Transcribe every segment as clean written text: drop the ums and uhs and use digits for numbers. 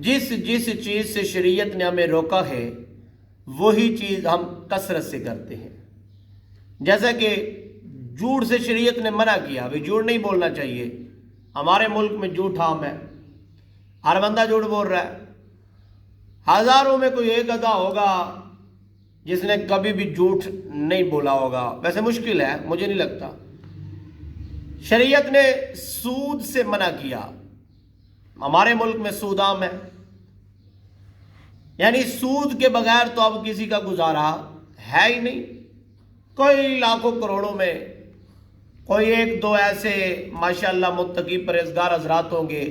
جس چیز سے شریعت نے ہمیں روکا ہے وہی چیز ہم کثرت سے کرتے ہیں. جیسا کہ جھوٹ سے شریعت نے منع کیا، بھئی جھوٹ نہیں بولنا چاہیے. ہمارے ملک میں جھوٹ عام ہے، ہر بندہ جھوٹ بول رہا ہے. ہزاروں میں کوئی ایک آدھا ہوگا جس نے کبھی بھی جھوٹ نہیں بولا ہوگا. ویسے مشکل ہے، مجھے نہیں لگتا. شریعت نے سود سے منع کیا. ہمارے ملک میں سود عام ہے، یعنی سود کے بغیر تو اب کسی کا گزارا ہے ہی نہیں. کوئی لاکھوں کروڑوں میں کوئی ایک دو ایسے ماشاءاللہ متقی پرہیزگار حضرات ہوں گے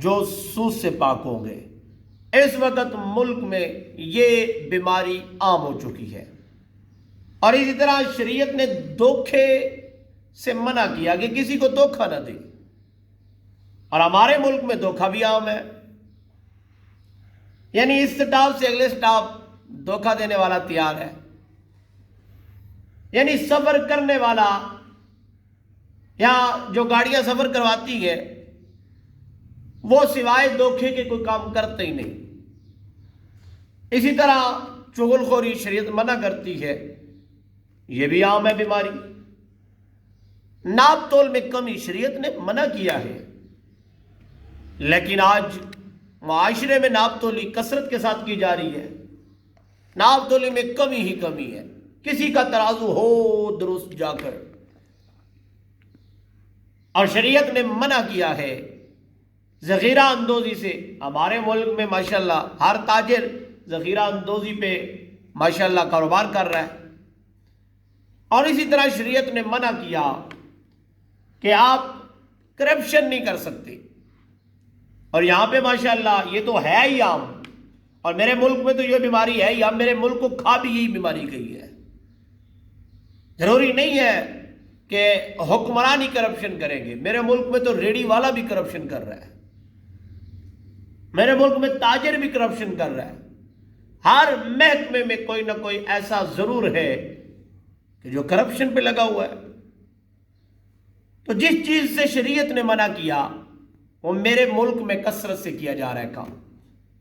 جو سود سے پاک ہوں گے. اس وقت ملک میں یہ بیماری عام ہو چکی ہے. اور اسی طرح شریعت نے دھوکے سے منع کیا کہ کسی کو دھوکہ نہ دے، اور ہمارے ملک میں دھوکہ بھی عام ہے. یعنی اس سٹاف سے اگلے سٹاف دھوکہ دینے والا تیار ہے. یعنی سفر کرنے والا یا جو گاڑیاں سفر کرواتی ہے وہ سوائے دھوکے کے کوئی کام کرتے ہی نہیں. اسی طرح چغل خوری شریعت منع کرتی ہے، یہ بھی عام ہے بیماری. ناپ تول میں کمی شریعت نے منع کیا ہے، لیکن آج معاشرے میں ناپ تولی کثرت کے ساتھ کی جا رہی ہے. ناپ تولی میں کمی ہی کمی ہے. کسی کا ترازو ہو درست جا کر، اور شریعت نے منع کیا ہے ذخیرہ اندوزی سے. ہمارے ملک میں ماشاءاللہ ہر تاجر ذخیرہ اندوزی پہ ماشاءاللہ کاروبار کر رہا ہے. اور اسی طرح شریعت نے منع کیا کہ آپ کرپشن نہیں کر سکتے. اور یہاں پہ ماشاءاللہ یہ تو ہے ہی عام، اور میرے ملک میں تو یہ بیماری ہے ہی عام. میرے ملک کو کھا بھی یہی بیماری گئی ہے. ضروری نہیں ہے کہ حکمران ہی کرپشن کریں گے. میرے ملک میں تو ریڑی والا بھی کرپشن کر رہا ہے، میرے ملک میں تاجر بھی کرپشن کر رہا ہے. ہر محکمے میں کوئی نہ کوئی ایسا ضرور ہے کہ جو کرپشن پہ لگا ہوا ہے. تو جس چیز سے شریعت نے منع کیا وہ میرے ملک میں کثرت سے کیا جا رہا ہے کام.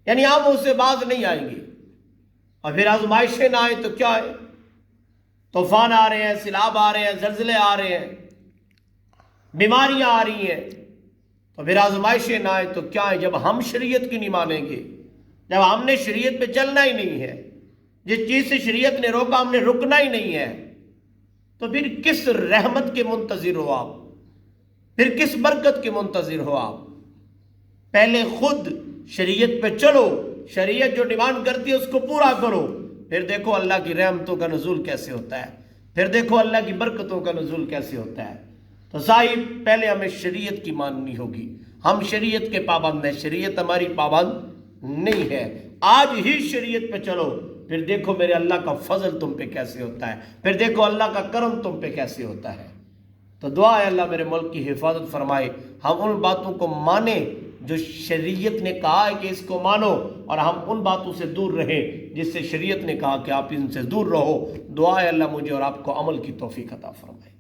یعنی ہم اس سے باز نہیں آئیں گے. اور پھر آزمائشیں نہ آئیں تو کیا ہے؟ طوفان آ رہے ہیں، سیلاب آ رہے ہیں، زلزلے آ رہے ہیں، بیماریاں آ رہی ہیں، تو پھر آزمائشیں نہ آئیں تو کیا ہے؟ جب ہم شریعت کی نہیں مانیں گے، جب ہم نے شریعت پہ چلنا ہی نہیں ہے، جس چیز سے شریعت نے روکا ہم نے رکنا ہی نہیں ہے، تو پھر کس رحمت کے منتظر ہو آپ؟ پھر کس برکت کے منتظر ہو آپ؟ پہلے خود شریعت پہ چلو، شریعت جو ڈیمانڈ کرتی ہے اس کو پورا کرو، پھر دیکھو اللہ کی رحمتوں کا نزول کیسے ہوتا ہے، پھر دیکھو اللہ کی برکتوں کا نزول کیسے ہوتا ہے. تو صاحب پہلے ہمیں شریعت کی ماننی ہوگی. ہم شریعت کے پابند ہیں، شریعت ہماری پابند نہیں ہے. آج ہی شریعت پہ چلو، پھر دیکھو میرے اللہ کا فضل تم پہ کیسے ہوتا ہے، پھر دیکھو اللہ کا کرم تم پہ کیسے ہوتا ہے. تو دعا ہے اللہ میرے ملک کی حفاظت فرمائے. ہم ان باتوں کو مانیں جو شریعت نے کہا ہے کہ اس کو مانو، اور ہم ان باتوں سے دور رہیں جس سے شریعت نے کہا کہ آپ ان سے دور رہو. دعا ہے اللہ مجھے اور آپ کو عمل کی توفیق عطا فرمائے.